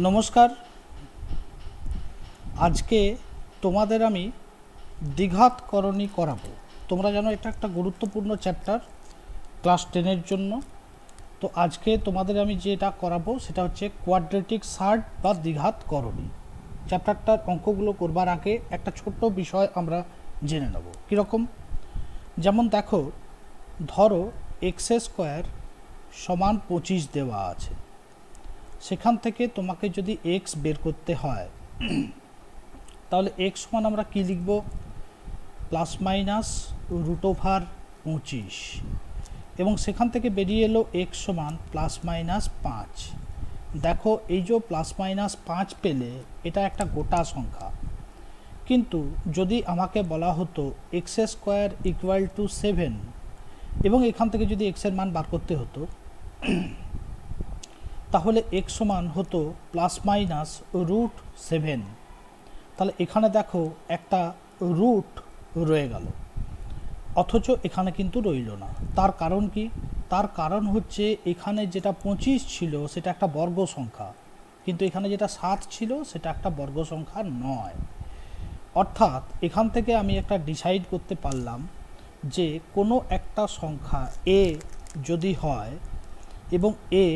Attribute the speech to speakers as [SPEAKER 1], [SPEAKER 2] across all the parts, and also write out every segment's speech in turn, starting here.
[SPEAKER 1] নমস্কার। আজকে তোমাদের আমি দ্বিঘাতকরণী করাবো। তোমরা জানো এটা একটা গুরুত্বপূর্ণ চ্যাপ্টার ক্লাস 10-এর জন্য। তো আজকে তোমাদের আমি যেটা করাবো সেটা হচ্ছে কোয়াড্রেটিক সার্ট বা দ্বিঘাতকরণী। চ্যাপ্টারটার অঙ্কগুলো করবার আগে একটা ছোট্ট বিষয় আমরা জেনে নেব। কীরকম? যেমন দেখো, ধরো এক্স স্কোয়ার সমান 25 দেওয়া আছে। সেখান থেকে তোমাকে যদি এক্স বের করতে হয় তাহলে এক্স সমান আমরা কি লিখব? প্লাস মাইনাস √25, এবং সেখান থেকে বেরিয়ে এলো এক্স সমান প্লাস মাইনাস 5। দেখো, এই যে প্লাস মাইনাস 5 পেলে এটা একটা গোটা সংখ্যা, কিন্তু যদি আমাকে বলা হতো এক্স স্কোয়ার ইকুয়াল টু 7 এবং এখান থেকে যদি এক্সের মান বার করতে হতো তাহলে এক্স সমান হতো প্লাস মাইনাস √7। তাহলে এখানে দেখো একটা রুট রয়ে গেল, অথচ এখানে কিন্তু রইল না। তার কারণ কি? তার কারণ হচ্ছে এখানে যেটা 25 ছিল সেটা একটা বর্গ সংখ্যা, কিন্তু এখানে যেটা 7 ছিল সেটা একটা বর্গ সংখ্যা নয়। অর্থাৎ এখান থেকে আমি একটা ডিসাইড করতে পারলাম যে কোনো একটা সংখ্যা এ যদি হয়, এবং এ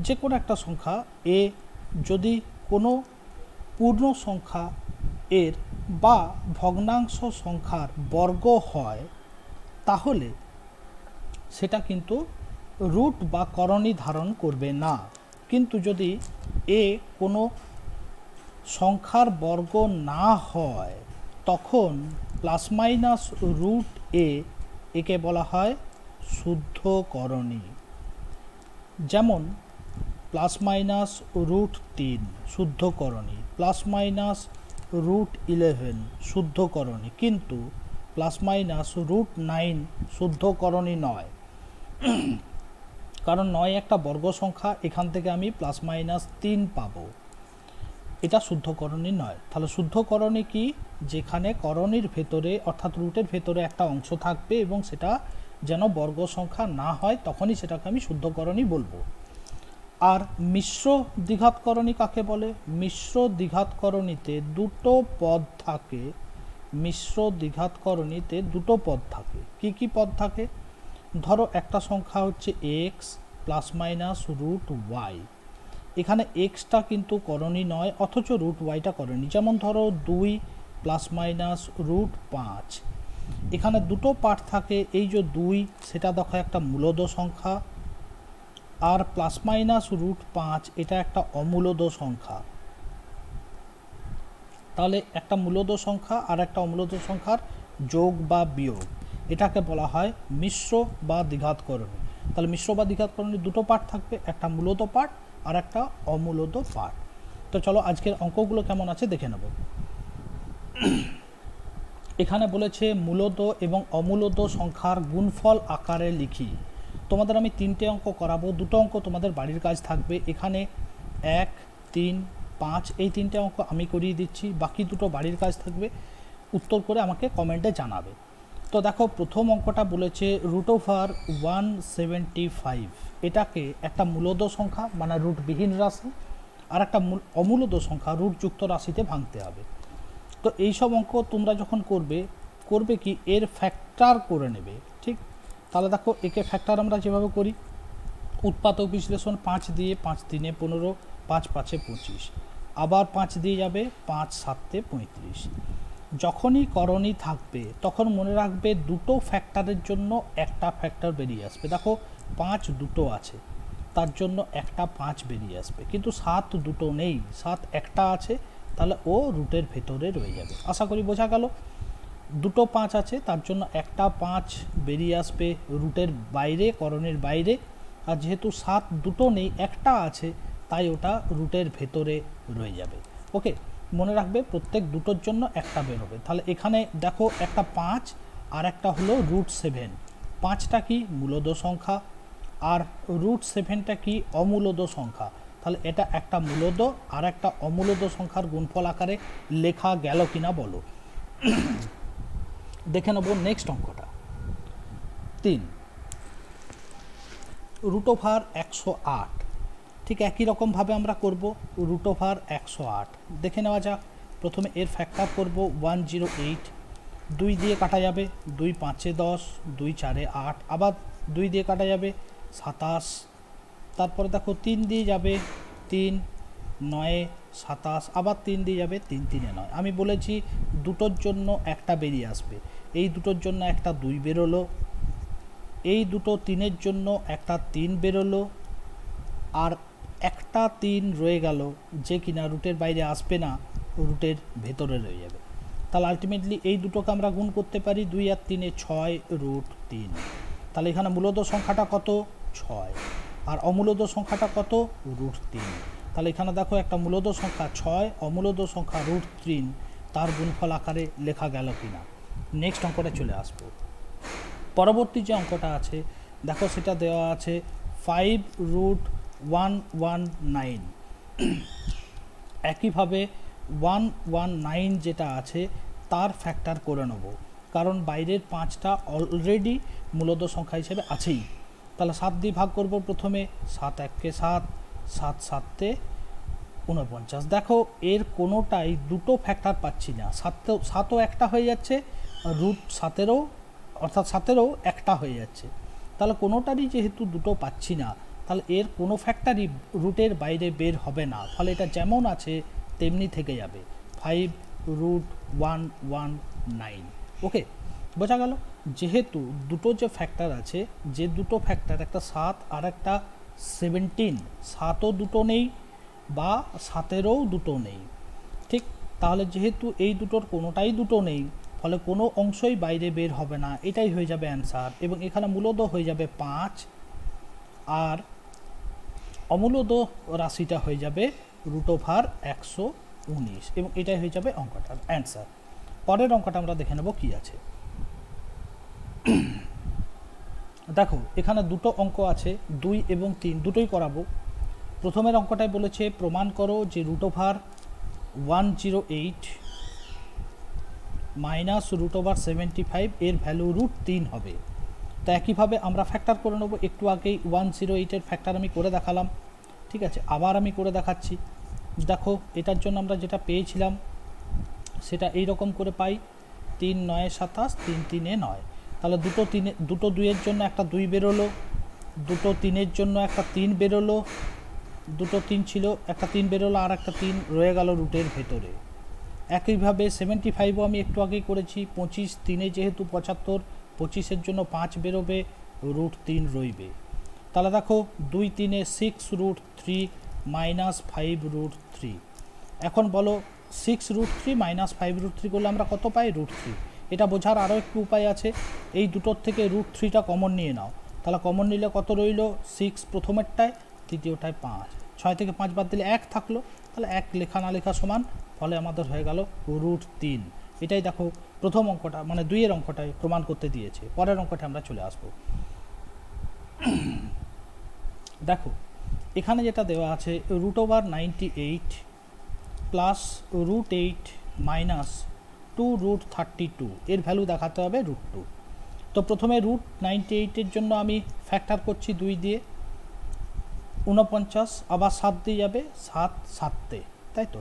[SPEAKER 1] যে কোনো একটা সংখ্যা এ যদি কোনো পূর্ণ সংখ্যা এর বা ভগ্নাংশ সংখ্যার বর্গ হয়, তাহলে সেটা কিন্তু রুট বা করণী ধারণ করবে না। কিন্তু যদি এ কোনো সংখ্যার বর্গ না হয়, তখন প্লাস মাইনাস √a একে বলা হয় শুদ্ধ করণী। যেমন প্লাস মাইনাস √3 শুদ্ধ করণী, প্লাস মাইনাস √11 শুদ্ধ করণী, কিন্তু প্লাস মাইনাস √9 শুদ্ধ করণী নয়। কারণ 9 একটা বর্গ সংখ্যা, এখান থেকে আমি প্লাস মাইনাস 3 পাবো, এটা শুদ্ধ করণী নয়। তাহলে শুদ্ধ করণী কি? যেখানে করণীর ভেতরে অর্থাৎ রুটের ভেতরে একটা অংশ থাকবে এবং সেটা যেন বর্গ সংখ্যা না হয়, তখনই সেটাকে আমি শুদ্ধ করণী বলবো। আর মিশ্র দ্বিঘাতকরণী কাকে বলে? মিশ্র দ্বিঘাতকরণীতে দুটো পদ থাকে। মিশ্র দ্বিঘাতকরণীতে দুটো পদ থাকে। কি কি পদ থাকে? ধরো একটা সংখ্যা হচ্ছে এক্স প্লাস মাইনাস √y। এখানে এক্সটা কিন্তু করণী নয়, অথচ √yটা করণী। যেমন ধরো 2 প্লাস মাইনাস √5। এখানে দুটো পার্ট থাকে। এই যে 2 সেটা দেখো একটা মূলদ সংখ্যা, আর প্লাস মাইনাস √5 এটা একটা অমূলদ সংখ্যা। তাহলে একটা মূলদ সংখ্যা আর একটা অমূলদ সংখ্যার যোগ বা বিয়োগ, এটাকে বলা হয় মিশ্র বা দ্বিঘাতকরণী। তাহলে মিশ্র বা দ্বিঘাতকরণী দুটো পার্ট থাকবে, একটা মূলদ পার্ট আর একটা অমূলদ পার্ট। তো চলো আজকের অঙ্কগুলো কেমন আছে দেখে নেব। এখানে বলেছে মূলদ এবং অমূলদ সংখ্যার গুণফল আকারে লিখি। তোমাদের আমি 3টে অঙ্ক করাবো, দুটো অঙ্ক তোমাদের বাড়ির কাজ থাকবে। এখানে 1, 3, 5 এই 3টে অঙ্ক আমি করিয়ে দিচ্ছি, বাকি দুটো বাড়ির কাজ থাকবে। উত্তর করে আমাকে কমেন্টে জানাবে। তো দেখো, প্রথম অঙ্কটা বলেছে √175। এটাকে একটা মূলদ সংখ্যা মানে রুটবিহীন রাশি আর একটা অমূলদ সংখ্যা রুটযুক্ত রাশিতে ভাঙতে হবে। তো এইসব অঙ্ক তোমরা যখন করবে কি এর ফ্যাক্টর করে নেবে, ঠিক? তাহলে দেখো, একে ফ্যাক্টর আমরা যেভাবে করি, উৎপাদক বিশ্লেষণ 5 দিয়ে 5 3 15, 5 5 25, আবার 5 দিয়ে যাবে, 5 7 35। যখনই করণী থাকবে তখন মনে রাখবে দুটো ফ্যাক্টরের জন্য একটা ফ্যাক্টর বেরিয়ে আসবে। দেখো, 5 দুটো আছে, তার জন্য একটা 5 বেরিয়ে আসবে, কিন্তু 7 দুটো নেই, 7 একটা আছে, তাহলে ও রুটের ভেতরে রয়ে যাবে। আশা করি বোঝা গেল। দুটো 5 আছে, তার জন্য একটা 5 বেরিয়ে আসবে রুটের বাইরে, করণের বাইরে। আর যেহেতু 7 দুটো নেই, একটা আছে, তাই ওটা রুটের ভেতরে রয়ে যাবে। ওকে, মনে রাখবে প্রত্যেক দুটোর জন্য একটা বেরোবে। তাহলে এখানে দেখো, একটা 5 আর একটা হলো √7। 5টা কি? মূলদ সংখ্যা, আর √7টা কি? অমূলদ সংখ্যা। তাহলে এটা একটা মূলদ আর একটা অমূলদ সংখ্যার গুণফল আকারে লেখা গেল কিনা বলো। দেখে নেব নেক্সট অঙ্কটা। 3 √108 ঠিক একই রকমভাবে আমরা করব রুট ওভার 108। দেখে নেওয়া যাক। প্রথমে এর ফ্যাক্টর করব 108, 2 দিয়ে কাটা যাবে, 2 5 10, 2 4 8, আবার 2 দিয়ে কাটা যাবে 27, তারপরে দেখো 3 দিয়ে যাবে 3 9 27, আবার 3 দিয়ে যাবে 3 3 9। আমি বলেছি দুটোর জন্য একটা বেরিয়ে আসবে, এই দুটোর জন্য একটা 2 বেরোলো, এই দুটো 3-এর জন্য একটা 3 বেরোলো, আর একটা 3 রয়ে গেল যে কিনা রুটের বাইরে আসবে না, রুটের ভেতরে রয়ে যাবে। তাহলে আলটিমেটলি এই দুটোকে আমরা গুণ করতে পারি, 2 আর 3-এ 6 রুট 3। তাহলে এখানে মূলদ সংখ্যাটা কত? 6, আর অমূলদ সংখ্যাটা কত? রুট 3। তাহলে এখানে দেখো একটা মূলদ সংখ্যা 6, অমূলদ সংখ্যা রুট 3, তার গুণফল আকারে লেখা গেল কিনা। নেক্সট অঙ্কটা চলে আসবো। পরবর্তী যে অঙ্কটা আছে দেখো, সেটা দেওয়া আছে 5 রুট 119। একইভাবে 119 যেটা আছে তার ফ্যাক্টর করে নেব, কারণ বাইরের 5টা অলরেডি মূলদ সংখ্যা হিসেবে আছেই। তাহলে 7 দিয়ে ভাগ করব প্রথমে, 7 1 7, 7 7 49। দেখো এর কোনোটাই দুটো ফ্যাক্টর পাচ্ছি না, 7ও একটা হয়ে যাচ্ছে, রুট 7-এরও অর্থাৎ 7-এরও একটা হয়ে যাচ্ছে। তাহলে কোনোটারই যেহেতু দুটো পাচ্ছি না, তাহলে এর কোনো ফ্যাক্টরই রুটের বাইরে বের হবে না, ফলে এটা যেমন আছে তেমনি থেকে যাবে, 5 রুট 119। ওকে, বোঝা গেল। যেহেতু দুটো যে ফ্যাক্টর আছে, যে দুটো ফ্যাক্টর, একটা 7 আর একটা 17, 7ও দুটো নেই বা 7-এরও দুটো নেই, ঠিক। তাহলে যেহেতু এই দুটোর কোনোটাই দুটো নেই, ফলে কোনো অংশই বাইরে বের হবে না, এটাই হয়ে যাবে অ্যান্সার। এবং এখানে মূলদ হয়ে যাবে 5, আর অমূলদ রাশিটা হয়ে যাবে রুট ওভার 119, এবং এটাই হয়ে যাবে অঙ্কটার অ্যান্সার। পরের অঙ্কটা আমরা দেখে নেব কি আছে। দেখো এখানে দুটো অঙ্ক আছে, 2 এবং 3 দুটোই করাবো। প্রথমের অঙ্কটায় বলেছে প্রমাণ করো যে root over 108 minus root over 75 এর ভ্যালু রুট 3 হবে। তো একইভাবে আমরা ফ্যাক্টর করে নেব। একটু আগেই 108-এর ফ্যাক্টর আমি করে দেখালাম, ঠিক আছে, আবার আমি করে দেখাচ্ছি। দেখো এটার জন্য আমরা যেটা পেয়েছিলাম সেটা এই রকম করে পাই, 3 9 27, 3 3 9। তাহলে দুটো 2-এর জন্য একটা 2 বেরোলো, দুটো 3-এর জন্য একটা 3 বেরোলো, দুটো 3 ছিল, একটা 3 বেরোলো, আর একটা 3 রয়ে গেল রুটের ভেতরে। একইভাবে 75ও আমি একটু আগেই করেছি, 25 3-এ যেহেতু 75, 25-এর জন্য 5 বেরোবে, রুট 3 রইবে। তাহলে দেখো 2 3-এ 6 রুট 3 মাইনাস 5 রুট 3। এখন বলো 6 রুট 3 মাইনাস 5 রুট 3 করলে আমরা কত পাই? রুট 3। এটা বোঝার আরও একটু উপায় আছে, এই দুটোর থেকে রুট 3টা কমন নিয়ে নাও। তাহলে কমন নিলে কত রইল? 6 প্রথমেরটায়, তৃতীয়টায় 5, 6 থেকে 5 বাদ দিলে 1 থাকলো, তাহলে 1 লেখা না লেখা সমান, ফলে আমাদের হয়ে গেল রুট 3। এটাই দেখো প্রথম অঙ্কটা, মানে 2-এর অঙ্কটায় প্রমাণ করতে দিয়েছে। পরের অঙ্কটা আমরা চলে আসব। দেখো এখানে যেটা দেওয়া আছে root over 98 plus root 8 minus 2 root 32, এর ভ্যালু দেখাতে হবে রুট 2। তো প্রথমে রুট 98-এর জন্য আমি ফ্যাক্টর করছি 2 দিয়ে, 49, আবার 7 দিয়ে যাবে 7 7-তে, তাই তো।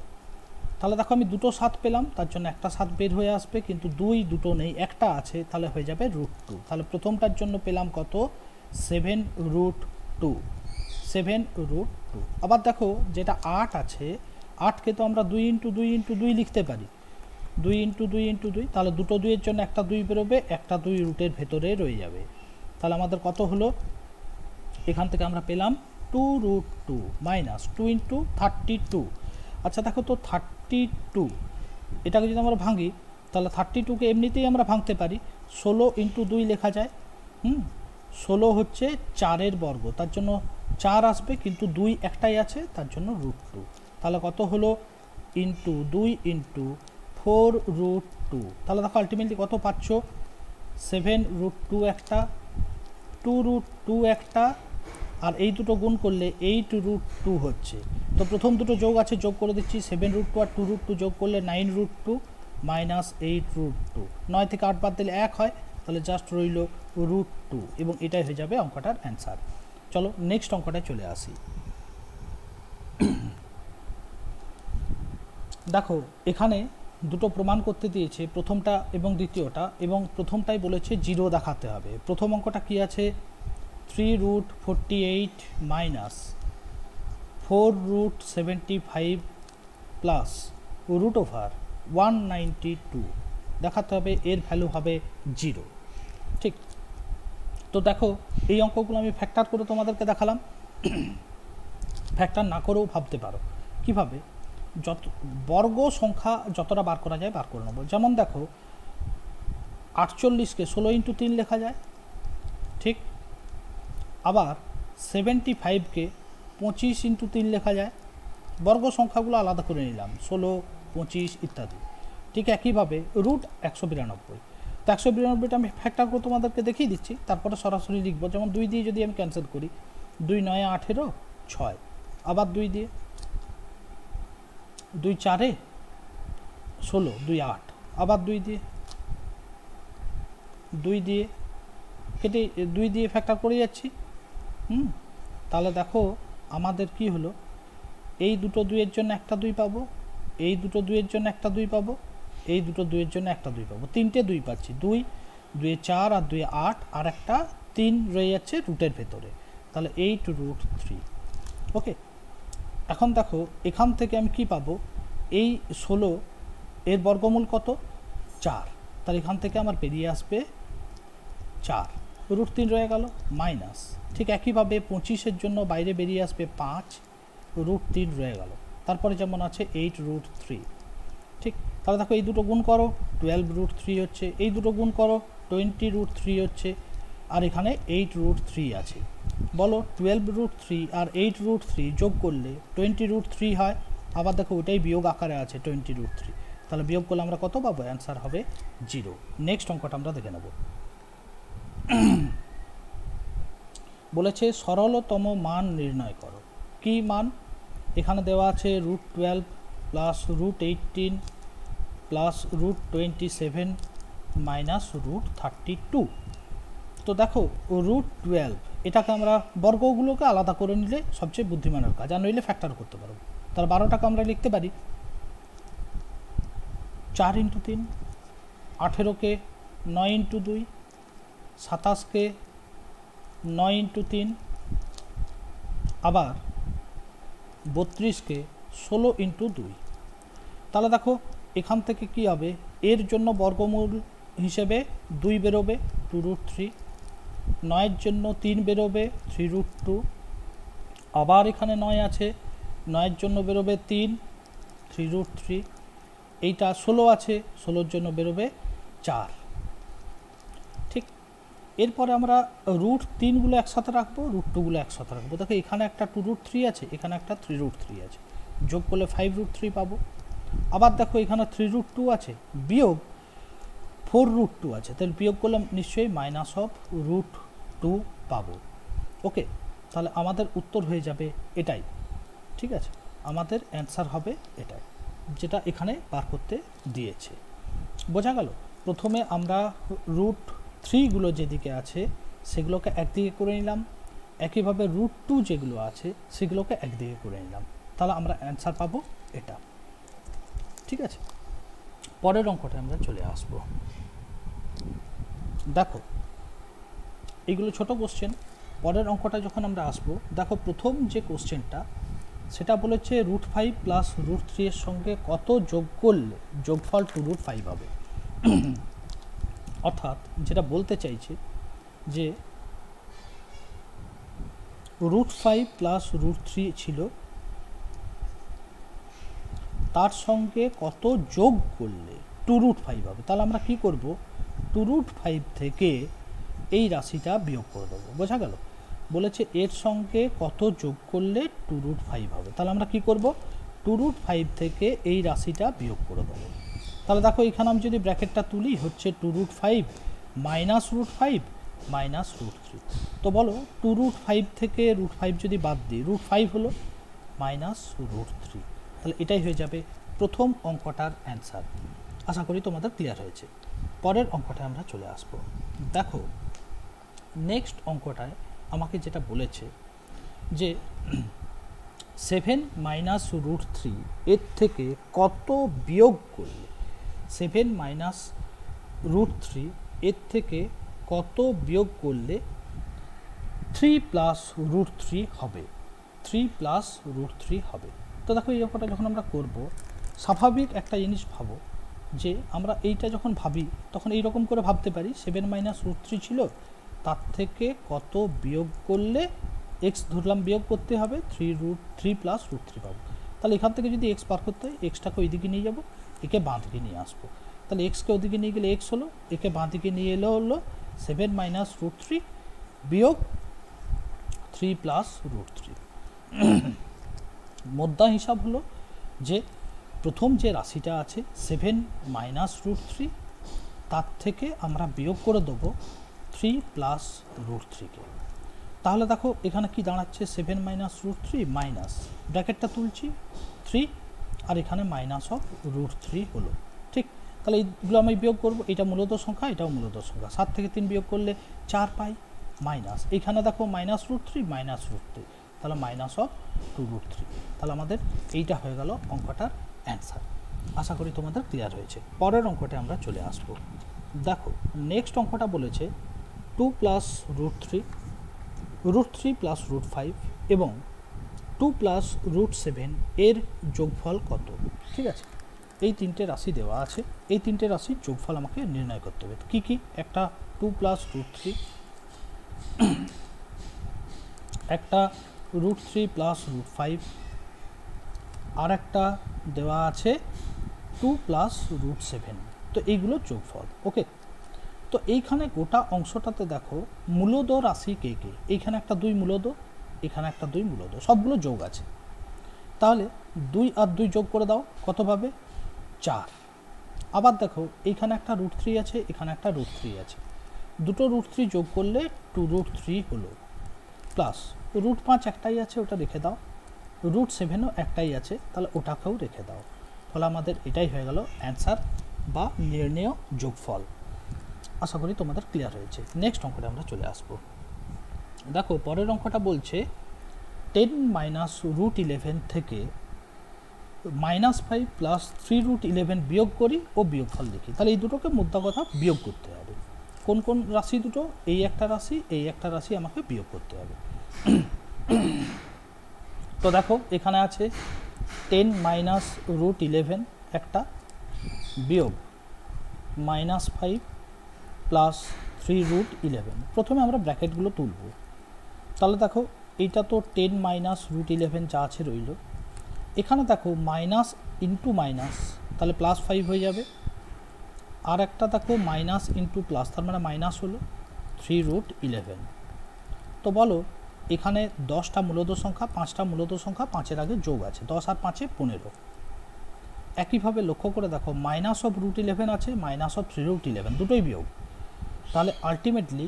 [SPEAKER 1] তাহলে দেখো আমি দুটো 7 পেলাম, তার জন্য একটা 7 বের হয়ে আসবে, কিন্তু দুটো নেই, একটা আছে, তাহলে হয়ে যাবে রুট 2। তাহলে প্রথমটার জন্য পেলাম কত? 7 রুট 2, 7 রুট 2। আবার দেখো যেটা 8 আছে, 8কে তো আমরা 2 ইন্টু 2 ইন্টু 2 লিখতে পারি, 2 ইন্টু 2 ইন্টু 2, তাহলে দুটো 2-এর জন্য একটা 2 বেরোবে, একটা 2 রুটের ভেতরে রয়ে যাবে। তাহলে আমাদের কত হলো? এখান থেকে আমরা পেলাম 2 রুট 2 মাইনাস 2 ইন্টু 32। আচ্ছা দেখো তো 32, এটাকে যদি আমরা ভাঙি, তাহলে 32কে এমনিতেই আমরা ভাঙতে পারি, 16 ইন্টু 2 লেখা যায়। 16 হচ্ছে 4-এর বর্গ, তার জন্য 4 আসবে, কিন্তু 2 একটাই আছে, তার জন্য রুট 2। তাহলে কত হলো? Into 2 into 4 root 2। তাহলে দেখো আলটিমেটলি কত পাচ্ছ? 7 রুট 2 একটা, 2 রুট 2 একটা, আর এই দুটো গুণ করলে 8 রুট 2 হচ্ছে। তো প্রথম দুটো যোগ আছে, যোগ করে দিচ্ছি, 7 রুট 2 আর 2 রুট 2 যোগ করলে 9 রুট 2 মাইনাস 8 রুট 2। 9 থেকে 8 বাদ দিলে 1 হয়, তাহলে জাস্ট রইল রুট 2, এবং এটাই হয়ে যাবে অঙ্কটার অ্যান্সার। চলো নেক্সট অঙ্কটায় চলে আসি। দেখো এখানে দুটো প্রমাণ করতে দিয়েছে, প্রথমটা এবং দ্বিতীয়টা, এবং প্রথমটাই বলেছে 0 দেখাতে হবে। প্রথম অঙ্কটা কি আছে, 3√48 মাইনাস 4√75 প্লাস √192 দেখাতে হবে, এর ভ্যালু হবে 0। ঠিক, তো দেখো এই অঙ্কগুলো আমি ফ্যাক্টর করে তোমাদেরকে দেখালাম। ফ্যাক্টর না করেও ভাবতে পারো কিভাবে, যত বর্গ সংখ্যা যতটা বার করা যায় বার করে নেবো। যেমন দেখো 48কে 16 × 3 লেখা যায়, ঠিক। আবার 75কে 25 × 3 লেখা যায়। বর্গ সংখ্যাগুলো আলাদা করে নিলাম, 16, 25 ইত্যাদি। ঠিক একইভাবে √192, তো 192টা আমি ফ্যাক্টর করে তোমাদেরকে দেখিয়ে দিচ্ছি, তারপরে সরাসরি লিখবো। যেমন 2 দিয়ে যদি আমি ক্যান্সেল করি, 2 × 9 = 18, 6, আবার 2 দিয়ে, 2 × 4 = 16, 2 × 8, আবার 2 দিয়ে, 2 দিয়ে কেটে 2 দিয়ে ফ্যাক্টর করে যাচ্ছি। তাহলে দেখো আমাদের কি হলো, এই দুটো 2-এর জন্য একটা 2 পাবো, এই দুটো 2-এর জন্য একটা 2 পাবো, এই দুটো 2-এর জন্য একটা 2 পাবো, 3টে 2 পাচ্ছি। 2, 2 × 4 আর 2 × 8, আর একটা 3 রয়ে যাচ্ছে রুটের ভেতরে, তাহলে 8√3। ওকে, এখন দেখো এখান থেকে আমি কি পাবো, এই 16 এর বর্গমূল কত, 4, তাহলে এখান থেকে আমার বেরিয়ে আসবে 4, √3 রয়ে গেল, মাইনাস। ঠিক একইভাবে 25-এর জন্য বাইরে বেরিয়ে আসবে 5, √3 রয়ে গেল। তারপরে যেমন আছে 8√3। ঠিক, তাহলে দেখো এই দুটো গুণ করো, 12√3 হচ্ছে, এই দুটো গুণ করো, 20√3 হচ্ছে, আর এখানে 8√3 আছে। বলো 12√3 আর 8√3 যোগ করলে 20√3 হয়। আবার দেখো ওইটাই বিয়োগ আকারে আছে 20√3, তাহলে বিয়োগ করলে আমরা কত পাবো, অ্যান্সার হবে 0। নেক্সট অঙ্কটা আমরা দেখে নেব। বলেছে সরলতম মান নির্ণয় করো। কি মান, এখানে দেওয়া আছে √12 প্লাস √18 প্লাস √27 মাইনাস √32। তো দেখো √12 এটাকে আমরা বর্গগুলোকে আলাদা করে নিলে সবচেয়ে বুদ্ধিমানের কাজ, আর নইলে ফ্যাক্টর করতে পারবো। তার 12টাকে আমরা লিখতে পারি 4 × 3, 18কে 9 × 2, 27কে 9 × 3, আবার 32কে 16 × 2। তাহলে দেখো এখান থেকে কি হবে, এর জন্য বর্গমূল হিসেবে 2 বেরোবে, 2√3, 9-এর জন্য 3 বেরোবে, 3√2, আবার এখানে 9 আছে, 9-এর জন্য বেরোবে 3, 3√3, এইটা 16 আছে, 16-এর জন্য বেরোবে 4। ঠিক, এরপরে আমরা √3গুলো একসাথে রাখবো, √2গুলো একসাথে রাখবো। দেখো এখানে একটা 2√3 আছে, এখানে একটা 3√3 আছে, যোগ করলে 5√3 পাবো। আবার দেখো এখানে 3√2 আছে, বিয়োগ 4√2 আছে, তাহলে বিয়োগ করলে নিশ্চয়ই -√2 পাবো। ওকে, তাহলে আমাদের উত্তর হয়ে যাবে এটাই। ঠিক আছে, আমাদের অ্যান্সার হবে এটাই, যেটা এখানে বার করতে দিয়েছে। বোঝা গেল? প্রথমে আমরা √3গুলো যেদিকে আছে সেগুলোকে একদিকে করে নিলাম, একইভাবে √2 যেগুলো আছে সেগুলোকে একদিকে করে নিলাম, তাহলে আমরা অ্যান্সার পাবো এটা। ঠিক আছে, পরের অঙ্কটা আমরা চলে আসব। দেখো এইগুলো ছোট কোশ্চেন, পরের অঙ্কটা যখন আমরা আসব, দেখো প্রথম যে কোশ্চেনটা সেটা বলেছে √5 প্লাস √3 এর সঙ্গে কত যোগ করলে যোগফল 2√5 হবে। অর্থাৎ যেটা বলতে চাইছে যে √5 প্লাস √3 ছিল, তার সঙ্গে কত যোগ করলে 2√5 হবে। তাহলে আমরা কি করব, 2√5 থেকে এই রাশিটা বিয়োগ করে দেবো। বোঝা গেল? বলেছে এর সঙ্গে কত যোগ করলে 2√5 হবে, তাহলে আমরা কি করব, 2√5 থেকে এই রাশিটা বিয়োগ করে দেবো। তাহলে দেখো এখানে আমি যদি ব্র্যাকেটটা তুলি, হচ্ছে 2√5 মাইনাস √5 মাইনাস √3। তো বলো 2√5 থেকে √5 যদি বাদ দিই, √5 হলো মাইনাস √3, তাহলে এটাই হয়ে যাবে প্রথম অঙ্কটার অ্যান্সার। আশা করি তোমাদের ক্লিয়ার হয়েছে। পরের অঙ্কটায় আমরা চলে আসব। দেখো নেক্সট অঙ্কটায় আমাকে যেটা বলেছে যে 7 মাইনাস রুট 3 এর থেকে কত বিয়োগ করলে 7 মাইনাস রুট 3 এর থেকে কত বিয়োগ করলে 3 প্লাস রুট 3 হবে, 3 প্লাস রুট 3 হবে। তো দেখো এই অঙ্কটা যখন আমরা করব, স্বাভাবিক একটা জিনিস ভাবো যে আমরা এইটা যখন ভাবি তখন এই রকম করে ভাবতে পারি 7 মাইনাস রুট 3 ছিল, তার থেকে কত বিয়োগ করলে এক্স ধরলাম বিয়োগ করতে হবে 3 প্লাস রুট 3 পাবো। তাহলে এখান থেকে যদি এক্স বার করতে হয়, এক্সটাকে ওইদিকে নিয়ে যাব, একে বাঁ দিকে নিয়ে আসবো। তাহলে এক্সকে ওদিকে নিয়ে গেলে এক্স হলো, একে বাঁ দিকে নিয়ে এলে হলো 7 মাইনাস রুট 3 বিয়োগ 3 প্লাস রুট 3। মোদ্দা হিসাব হলো যে প্রথম যে রাশিটা আছে 7 মাইনাস রুট 3, তার থেকে আমরা বিয়োগ করে দেবো 3 প্লাস রুট 3কে। তাহলে দেখো এখানে কি দাঁড়াচ্ছে, 7 মাইনাস রুট 3 মাইনাস ব্র্যাকেটটা তুলছি 3, আর এখানে মাইনাস অফ রুট 3 হলো। ঠিক, তাহলে এইগুলো আমি বিয়োগ করবো, এটা মূলত সংখ্যা, এটাও মূলত সংখ্যা। 7 থেকে 3 বিয়োগ করলে 4 পাই, মাইনাস এখানে দেখো মাইনাস রুট 3 মাইনাস রুট 3, তাহলে মাইনাস অফ 2 রুট 3। তাহলে আমাদের এইটা হয়ে গেল অঙ্কটার অ্যান্সার। আশা করি তোমাদের ক্লিয়ার হয়েছে। পরের অঙ্কটা আমরা চলে আসব। দেখো নেক্সট অঙ্কটা বলেছে 2 plus root 3, root 3 plus root 5 এবং 2 প্লাস রুট 7 এর যোগফল কত। ঠিক আছে, এই তিনটে রাশি দেওয়া আছে, এই তিনটে রাশির যোগফল আমাকে নির্ণয় করতে হবে। কি কি? একটা 2 প্লাস রুট 3, একটা রুট 3 প্লাস রুট 5, আর একটা দেওয়া আছে 2 প্লাস রুট 7। তো এইগুলো যোগফল। ওকে, তো এইখানে গোটা অংশটাতে দেখো মূলদ রাশি কে কে, এইখানে একটা 2 মূলদ, এখানে একটা 2 মূলদ, সবগুলো যোগ আছে। তাহলে 2 আর 2 যোগ করে দাও, কত পাবে? 4। আবার দেখো এইখানে একটা রুট 3 আছে, এখানে একটা রুট 3 আছে, দুটো রুট 3 যোগ করলে 2 রুট 3 হলো, প্লাস রুট 5 একটাই আছে, ওটা রেখে দাও, রুট 7ও একটাই আছে, তাহলে ওটাকেও রেখে দাও। ফলে আমাদের এটাই হয়ে গেল অ্যান্সার বা নির্ণেয় যোগফল। আশা করি তোমাদের ক্লিয়ার হয়েছে। নেক্সট অঙ্কটা আমরা চলে আসব। দেখো পরের অঙ্কটা বলছে 10 মাইনাস রুট 11 থেকে -5 প্লাস 3 রুট 11 বিয়োগ করি ও বিয়োগফল লিখি। তাহলে এই দুটোকে মোদ্দা কথা বিয়োগ করতে হবে। কোন কোন রাশি দুটো? এই একটা রাশি, এই একটা রাশি আমাকে বিয়োগ করতে হবে। তো দেখো এখানে আছে 10 মাইনাস রুট 11 একটা, বিয়োগ -5 প্লাস 3 রুট 11। প্রথমে আমরা ব্র্যাকেটগুলো তুলব। তাহলে দেখো এইটা তো 10 মাইনাস রুট 11 যা আছে রইল, এখানে দেখো মাইনাস ইন্টু মাইনাস, তাহলে +5 হয়ে যাবে, আর একটা দেখো মাইনাস ইন্টু প্লাস, তার মানে মাইনাস হলো 3 রুট 11। তো বলো এখানে 10টা মূলদ সংখ্যা, 5টা মূলদ সংখ্যা, 5-এর আগে যোগ আছে, 10 আর 5-এ 15। একইভাবে লক্ষ্য করে দেখো মাইনাস অফ রুট 11 আছে, মাইনাস অফ 3 রুট 11, দুটোই বিয়োগ। তাহলে আলটিমেটলি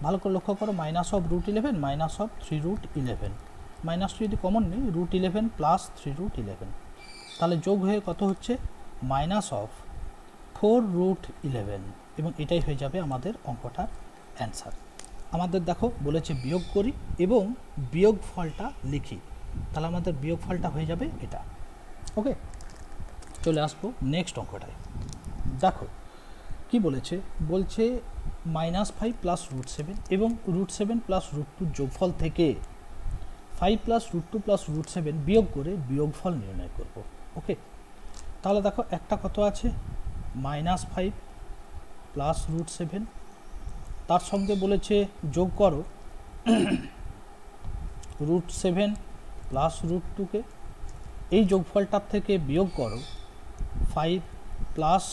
[SPEAKER 1] ভালো করে লক্ষ্য করো, minus of root 11 minus of 3 root 11, মাইনাসটা যদি কমন নেই, রুট 11 প্লাস 3 রুট 11, তাহলে যোগ হয়ে কত হচ্ছে? মাইনাস অফ 4 রুট 11, এবং এটাই হয়ে যাবে আমাদের অঙ্কটার অ্যান্সার। আমাদের দেখো বলেছে বিয়োগ করি এবং বিয়োগ ফলটা লিখি, তাহলে আমাদের বিয়োগ ফলটা হয়ে যাবে এটা। ওকে, চলে আসবো নেক্সট অঙ্কটায়। দেখো কি বলেছে, বলছে -5 প্লাস রুট 7 এবং রুট 7 প্লাস রুট 2 যোগফল থেকে 5 প্লাস রুট 2 প্লাস রুট 7 বিয়োগ করে বিয়োগফল নির্ণয় করব। ওকে, তাহলে দেখো একটা কত আছে -5 প্লাস রুট 7, তার সঙ্গে বলেছে যোগ করো রুট 7 প্লাস রুট 2কে, এই যোগফলটার থেকে বিয়োগ করো 5 প্লাস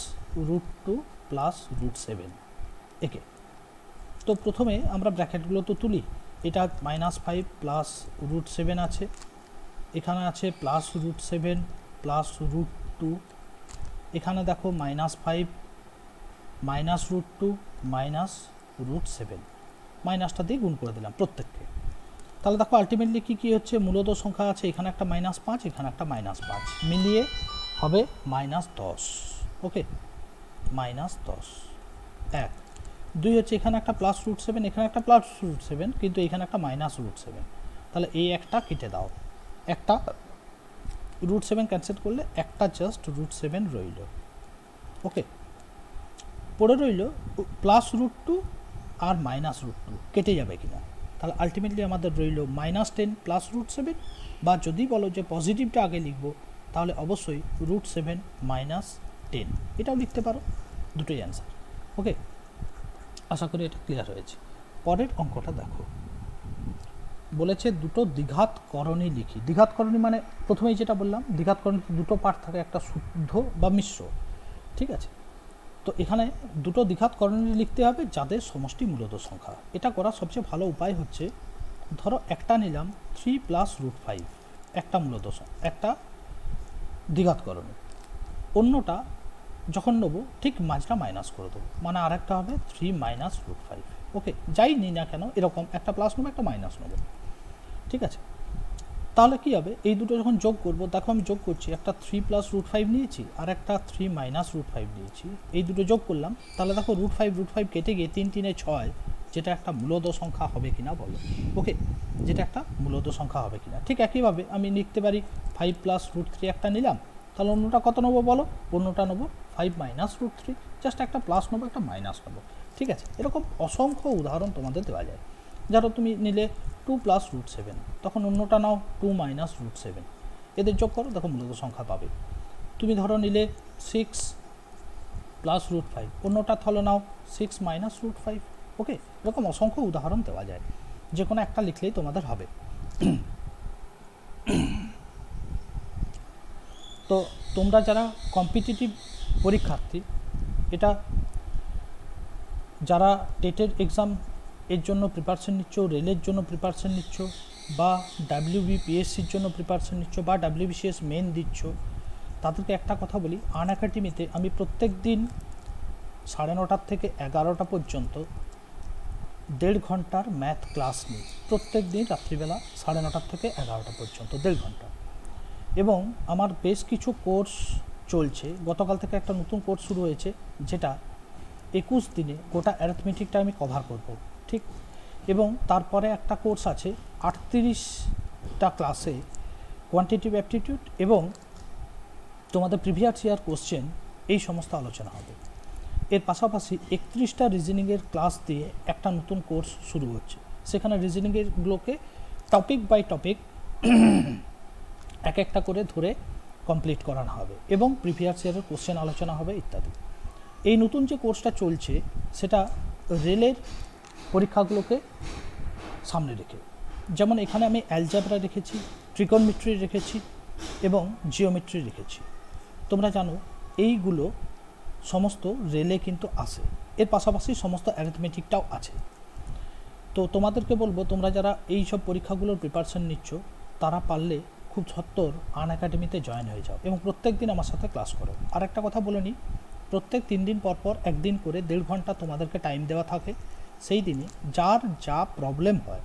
[SPEAKER 1] রুট 2 প্লাস রুট 7 একে। তো প্রথমে আমরা ব্র্যাকেটগুলো তো তুলি, এটা -5 প্লাস রুট 7 আছে, এখানে আছে প্লাস রুট 7 প্লাস রুট 2, এখানে দেখো -5 মাইনাস রুট 2 মাইনাস রুট 7, মাইনাসটা দিয়ে গুণ করে দিলাম প্রত্যেককে। তাহলে দেখো আলটিমেটলি কী কী হচ্ছে, মূলত সংখ্যা আছে, এখানে একটা -5, এখানে একটা -5, মিলিয়ে হবে -10। ওকে, -10, 1 2 হচ্ছে, এখানে একটা প্লাস রুট 7, এখানে একটা প্লাস রুট 7, কিন্তু এখানে একটা মাইনাস রুট 7, তাহলে এই একটা কেটে দাও, একটা √7 ক্যান্সেল করলে একটা জাস্ট √7 রইল। ওকে, পড়ে রইল +√2 আর -√2 কেটে যাবে কিনা। তাহলে আলটিমেটলি আমাদের রইল -10 +√7, বা যদি বলো যে পজিটিভটা আগে লিখব তাহলে অবশ্যই √7 -10 এটাও লিখতে পারো, দুটোই অ্যান্সার। ওকে, আশা করি এটা ক্লিয়ার হয়েছে। পরের অঙ্কটা দেখো, বলেছে দুটো দ্বিঘাত করণী লিখি। দ্বিঘাত করণী মানে প্রথমেই যেটা বললাম, দ্বিঘাত করণীতে দুটো পার্ট থাকে, একটা শুদ্ধ বা মিশ্র, ঠিক আছে। তো এখানে দুটো দ্বিঘাত করণী লিখতে হবে যাদের সমষ্টি মূলত সংখ্যা। এটা করার সবচেয়ে ভালো উপায় হচ্ছে, ধরো একটা নিলাম 3 + √5, একটা মূলত একটা দ্বিঘাত করণী, অন্যটা যখন নেবো ঠিক মাঝটা মাইনাস করে দেবো, মানে আরেকটা হবে 3 - √5। ওকে, যাই নিই না কেন এরকম একটা প্লাস নেবো একটা মাইনাস নেবো, ঠিক আছে। তাহলে কী হবে, এই দুটো যখন যোগ করব, দেখো আমি যোগ করছি, একটা 3 + √5 নিয়েছি আর একটা 3 - √5 নিয়েছি, এই দুটো যোগ করলাম। তাহলে দেখো √5 কেটে গিয়ে 3 3 6, যেটা একটা মূলদ সংখ্যা হবে কিনা বলো। ওকে, যেটা একটা মূলদ সংখ্যা হবে কিনা। ঠিক একইভাবে আমি লিখতে পারি 5 + √3 একটা নিলাম, তাহলে অন্যটা কত নেবো বলো, অন্যটা নেবো 5 - √3, জাস্ট একটা প্লাস নেবো একটা মাইনাস নেবো, ঠিক আছে। এরকম অসংখ্য উদাহরণ তোমাদের দেওয়া যায়। ধরো তুমি নিলে 2 + √7, তখন অন্যটা নাও 2 - √7, এদের যোগ করো, দেখো মূলত সংখ্যা পাবে। তুমি ধরো নিলে 6 + √5, অন্যটা তাহলে নাও 6 - √5। ওকে, এরকম অসংখ্য উদাহরণ দেওয়া যায়, যে কোনো একটা লিখলেই তোমাদের হবে। তো তোমরা যারা কম্পিটিটিভ পরীক্ষার্থী, এটা যারা টেটের এক্সাম এর জন্য প্রিপারেশন নিচ্ছ, রেলের জন্য প্রিপারেশন নিচ্ছ, বা WBPSCর জন্য প্রিপারেশন নিচ্ছ, বা WBCS মেন দিচ্ছ, তাদেরকে একটা কথা বলি, আনএকাডেমিতে আমি প্রত্যেক দিন 9:30 থেকে 11টা পর্যন্ত 1.5 ঘন্টার ম্যাথ ক্লাস নিই। প্রত্যেক দিন রাত্রিবেলা 9:30 থেকে 11টা পর্যন্ত 1.5 ঘন্টা। এবং আমার বেশ কিছু কোর্স চলছে, গতকাল থেকে একটা নতুন কোর্স শুরু হয়েছে, যেটা 21 দিনে গোটা অ্যারিথমেটিকটা আমি কভার করব, ঠিক। এবং তারপরে একটা কোর্স আছে 38টা ক্লাসে কোয়ান্টিটিভ অ্যাপটিটিউড এবং তোমাদের প্রিভিয়াস ইয়ার কোশ্চেন, এই সমস্ত আলোচনা হবে। এর পাশাপাশি 31টা রিজনিংয়ের ক্লাস দিয়ে একটা নতুন কোর্স শুরু হচ্ছে, সেখানে রিজনিংয়েরগুলোকে টপিক বাই টপিক এক একটা করে ধরে কমপ্লিট করানো হবে এবং প্রিভিয়াস ইয়ারের কোশ্চেন আলোচনা হবে ইত্যাদি। এই নতুন যে কোর্সটা চলছে সেটা রেলের পরীক্ষাগুলোকে সামনে রেখে, যেমন এখানে আমি অ্যালজেব্রা রেখেছি, ট্রিগোনোমেট্রি রেখেছি এবং জিওমেট্রি রেখেছি। তোমরা জানো এইগুলো সমস্ত রেলে কিন্তু আসে, এর পাশাপাশি সমস্ত অ্যারিথমেটিকটাও আছে। তো তোমাদেরকে বলবো, তোমরা যারা এই সব পরীক্ষাগুলোর প্রিপারেশন নিচ্ছ, তারা পারলে খুব সত্তর আনএকাডেমিতে জয়েন হয়ে যাও এবং প্রত্যেক দিন আমার সাথে ক্লাস করো। আর একটা কথা বলে নিই, প্রত্যেক 3 দিন পর পর একদিন করে 1.5 ঘন্টা তোমাদেরকে টাইম দেওয়া থাকে। সেই দিনে যার যা প্রবলেম হয়,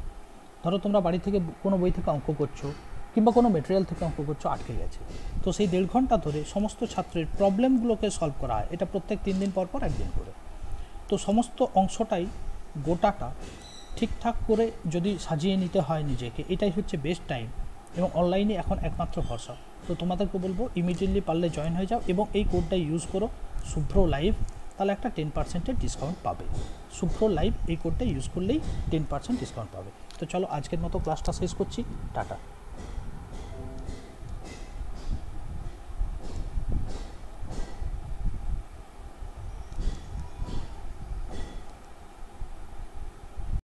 [SPEAKER 1] ধরো তোমরা বাড়ি থেকে কোনো বই থেকে অঙ্ক করছো কিংবা কোনো মেটেরিয়াল থেকে অঙ্ক করছো, আটকে গেছে, তো সেই 1.5 ঘন্টা ধরে সমস্ত ছাত্রের প্রবলেমগুলোকে সলভ করা হয়। এটা প্রত্যেক 3 দিন পর পর একদিন করে। তো সমস্ত অংশটাই গোটাটা ঠিকঠাক করে যদি সাজিয়ে নিতে হয় নিজেকে, এটাই হচ্ছে বেস্ট টাইম এবং অনলাইনে এখন একমাত্র ভরসা। তো তোমাদেরকে বলবো ইমিডিয়েটলি পারলে জয়েন হয়ে যাও এবং এই কোডটা ইউজ করো, শুভ্র লাইভ, তাহলে একটা 10% ডিসকাউন্ট পাবে। শুভ্র লাইভ এই কোডটা ইউজ করলেই 10% ডিসকাউন্ট পাবে। তো চলো আজকের মতো ক্লাসটা শেষ করছি, টাটা।